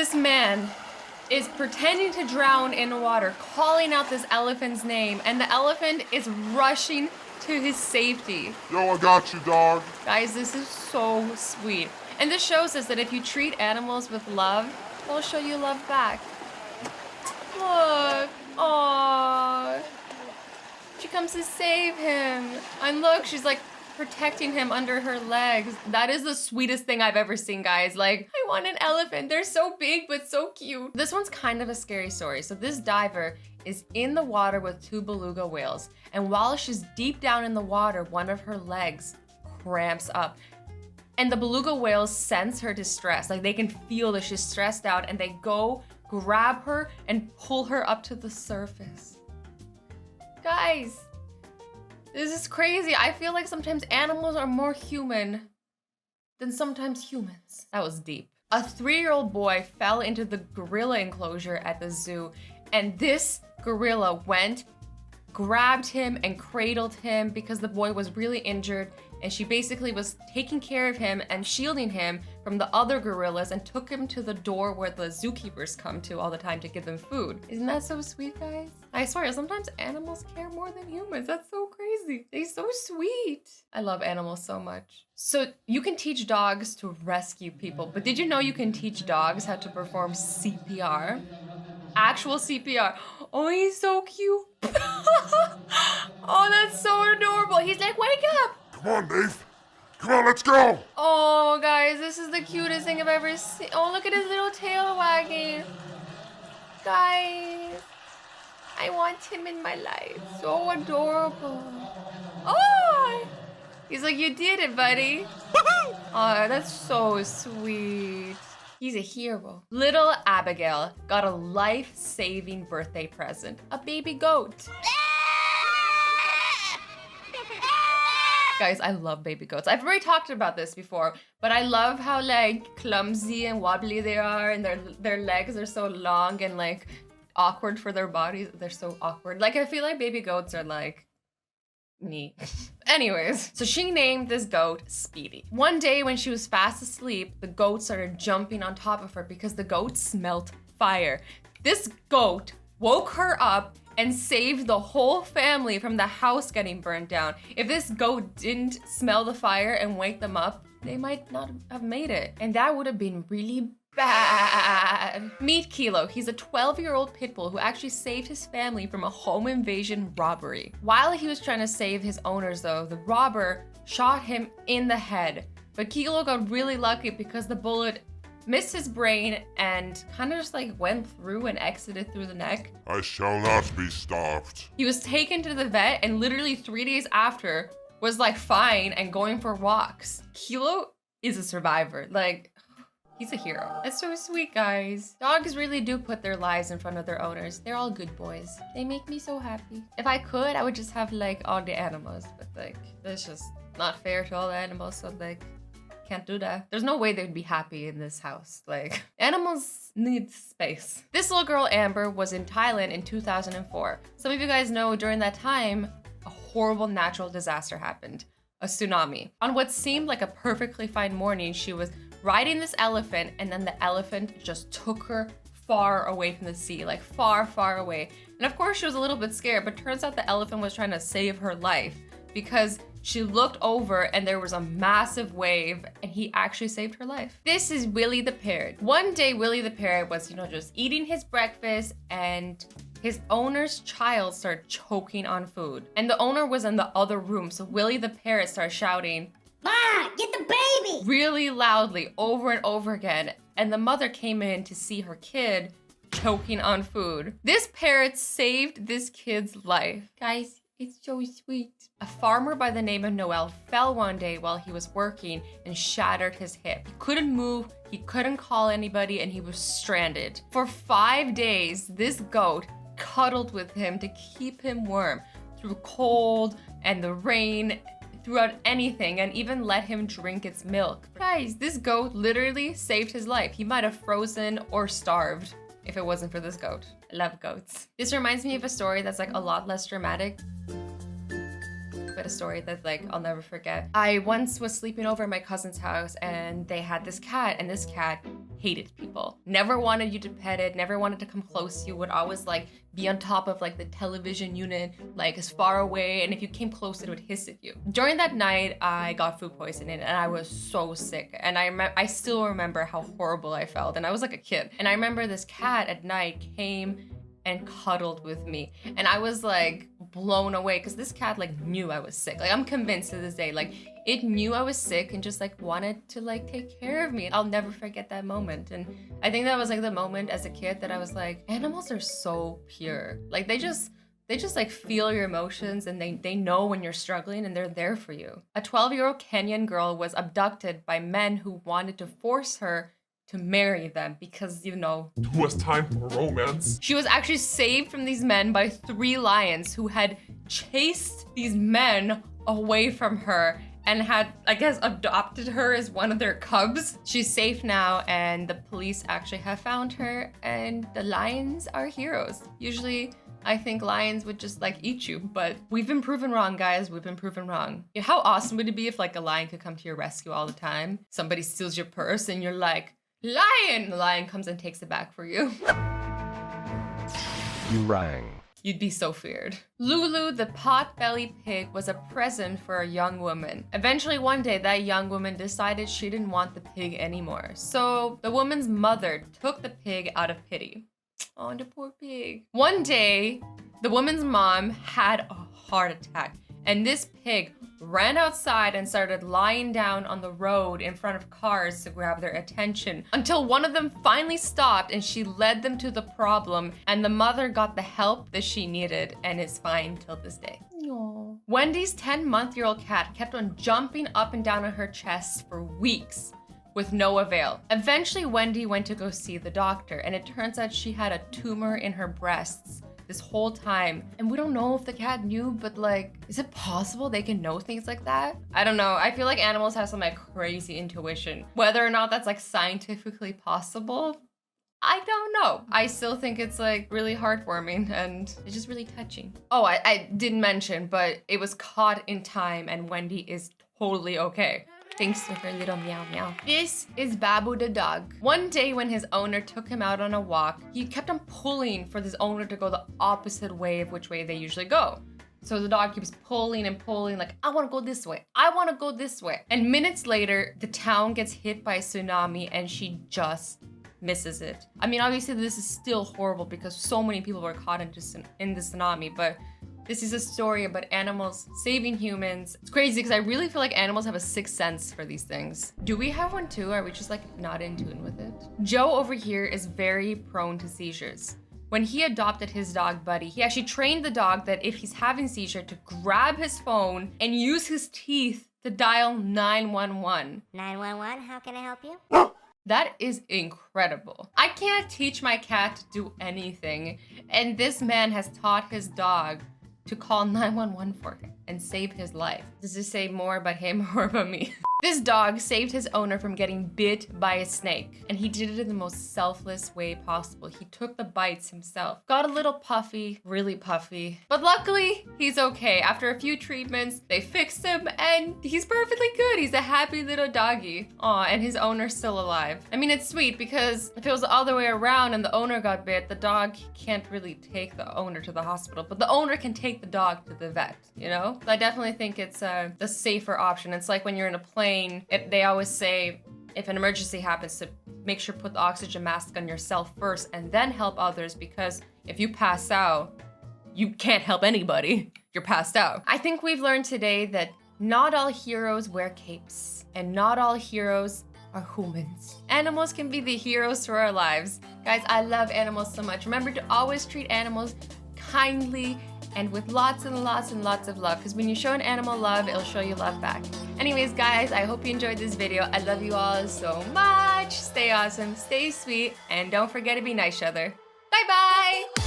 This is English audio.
this man is pretending to drown in the water, calling out this elephant's name, and the elephant is rushing to his safety. Yo, I got you, dog. Guys, this is so sweet. And this shows us that if you treat animals with love, they'll show you love back. Look. Aww. She comes to save him. And look, she's like protecting him under her legs. That is the sweetest thing I've ever seen, guys. Like, I want an elephant. They're so big, but so cute. This one's kind of a scary story. So this diver is in the water with 2 beluga whales. And while she's deep down in the water, one of her legs cramps up. And the beluga whales sense her distress. Like, they can feel that she's stressed out, and they go grab her and pull her up to the surface. Guys, this is crazy. I feel like sometimes animals are more human than sometimes humans. That was deep. A 3-year-old boy fell into the gorilla enclosure at the zoo, and this gorilla went, grabbed him and cradled him because the boy was really injured, and she basically was taking care of him and shielding him from the other gorillas and took him to the door where the zookeepers come to all the time to give them food. Isn't that so sweet, guys? I swear, sometimes animals care more than humans. That's so crazy. They're so sweet. I love animals so much. So you can teach dogs to rescue people, but did you know you can teach dogs how to perform CPR? Actual CPR. Oh, he's so cute. Oh, that's so adorable. He's like, wake up. Come on, Dave. Come on, let's go. Oh, guys, this is the cutest thing I've ever seen. Oh, look at his little tail wagging. Guys, I want him in my life. So adorable. Oh, he's like, you did it, buddy. Oh, that's so sweet. He's a hero. Little Abigail got a life-saving birthday present, a baby goat. Guys, I love baby goats. I've already talked about this before, but I love how like clumsy and wobbly they are, and their legs are so long and like awkward for their bodies. They're so awkward. Like, I feel like baby goats are like neat. Anyways, so she named this goat Speedy. One day when she was fast asleep, the goat started jumping on top of her because the goat smelt fire. This goat woke her up and saved the whole family from the house getting burned down. If this goat didn't smell the fire and wake them up, they might not have made it. And that would have been really bad. Meet Kilo. He's a 12-year-old pit bull who actually saved his family from a home invasion robbery. While he was trying to save his owners though, the robber shot him in the head. But Kilo got really lucky because the bullet missed his brain and kind of just like went through and exited through the neck. I shall not be stopped. He was taken to the vet and literally 3 days after was like fine and going for walks. Kilo is a survivor. Like, he's a hero. That's so sweet, guys. Dogs really do put their lives in front of their owners. They're all good boys. They make me so happy. If I could, I would just have like all the animals, but like, that's just not fair to all the animals, so like, can't do that. There's no way they'd be happy in this house. Like, animals need space. This little girl, Amber, was in Thailand in 2004. Some of you guys know during that time, a horrible natural disaster happened, a tsunami. On what seemed like a perfectly fine morning, she was riding this elephant, and then the elephant just took her far away from the sea, like far, far away. And of course she was a little bit scared, but turns out the elephant was trying to save her life because she looked over and there was a massive wave and he actually saved her life. This is Willy the Parrot. One day, Willy the Parrot was, just eating his breakfast and his owner's child started choking on food. And the owner was in the other room, so Willy the Parrot started shouting, "Ma, get the baby!" really loudly over and over again. And the mother came in to see her kid choking on food. This parrot saved this kid's life. Guys, it's so sweet. A farmer by the name of Noel fell one day while he was working and shattered his hip. He couldn't move, he couldn't call anybody, and he was stranded. For 5 days, this goat cuddled with him to keep him warm through cold and the rain, throughout anything, and even let him drink its milk. Guys, this goat literally saved his life. He might have frozen or starved if it wasn't for this goat. I love goats. This reminds me of a story that's like a lot less dramatic, but a story that like I'll never forget. I once was sleeping over at my cousin's house and they had this cat, and this cat hated people. Never wanted you to pet it, never wanted to come close to you, would always like be on top of like the television unit, like as far away, and if you came close it would hiss at you. During that night, I got food poisoning and I was so sick, and I still remember how horrible I felt, and I was like a kid. And I remember this cat at night came and cuddled with me, and I was like blown away because this cat like knew I was sick. Like I'm convinced to this day, like it knew I was sick and just like wanted to like take care of me. I'll never forget that moment. And I think that was like the moment as a kid that I was like, animals are so pure. Like they just like feel your emotions, and they know when you're struggling, and they're there for you. A 12-year-old Kenyan girl was abducted by men who wanted to force her to marry them because, you know, it was time for romance. She was actually saved from these men by 3 lions who had chased these men away from her and had, I guess, adopted her as one of their cubs. She's safe now, and the police actually have found her, and the lions are heroes. Usually, I think lions would just like eat you, but we've been proven wrong, guys. We've been proven wrong. You know, how awesome would it be if like a lion could come to your rescue all the time? Somebody steals your purse and you're like, lion! The lion comes and takes it back for you. You rang. You'd be so feared. Lulu the Pot-Bellied Pig was a present for a young woman. Eventually one day that young woman decided she didn't want the pig anymore. So the woman's mother took the pig out of pity. Oh, the poor pig. One day, the woman's mom had a heart attack, and this pig ran outside and started lying down on the road in front of cars to grab their attention, until one of them finally stopped and she led them to the problem, and the mother got the help that she needed and is fine till this day. Aww. Wendy's 10-month-old cat kept on jumping up and down on her chest for weeks with no avail. Eventually, Wendy went to go see the doctor, and it turns out she had a tumor in her breasts this whole time. And we don't know if the cat knew, but like, is it possible they can know things like that? I don't know. I feel like animals have some like crazy intuition. Whether or not that's like scientifically possible, I don't know. I still think it's like really heartwarming and it's just really touching. Oh, I didn't mention, but it was caught in time and Wendy is totally okay. Thanks to her little meow meow. This is Babu the Dog. One day when his owner took him out on a walk, he kept on pulling for this owner to go the opposite way of which way they usually go. So the dog keeps pulling and pulling, like, I want to go this way. I want to go this way. And minutes later, the town gets hit by a tsunami and she just misses it. I mean, obviously this is still horrible because so many people were caught in the tsunami, but this is a story about animals saving humans. It's crazy because I really feel like animals have a sixth sense for these things. Do we have one too? Are we just like not in tune with it? Joe over here is very prone to seizures. When he adopted his dog Buddy, he actually trained the dog that if he's having seizure to grab his phone and use his teeth to dial 911. 911, how can I help you? That is incredible. I can't teach my cat to do anything, and this man has taught his dog to call 911 for him and save his life. Does this say more about him or about me? This dog saved his owner from getting bit by a snake, and he did it in the most selfless way possible. He took the bites himself. Got a little puffy, really puffy, but luckily he's okay. After a few treatments, they fixed him and he's perfectly good. He's a happy little doggy. Aw, and his owner's still alive. I mean, it's sweet because if it was the other way around and the owner got bit, the dog can't really take the owner to the hospital, but the owner can take the dog to the vet, you know? So I definitely think it's the safer option. It's like when you're in a plane, they always say if an emergency happens to make sure put the oxygen mask on yourself first and then help others, because if you pass out, you can't help anybody. You're passed out. I think we've learned today that not all heroes wear capes and not all heroes are humans. Animals can be the heroes to our lives. Guys, I love animals so much. Remember to always treat animals kindly and with lots and lots and lots of love, because when you show an animal love, it'll show you love back. Anyways, guys, I hope you enjoyed this video. I love you all so much. Stay awesome, stay sweet, and don't forget to be nice to each other. Bye-bye!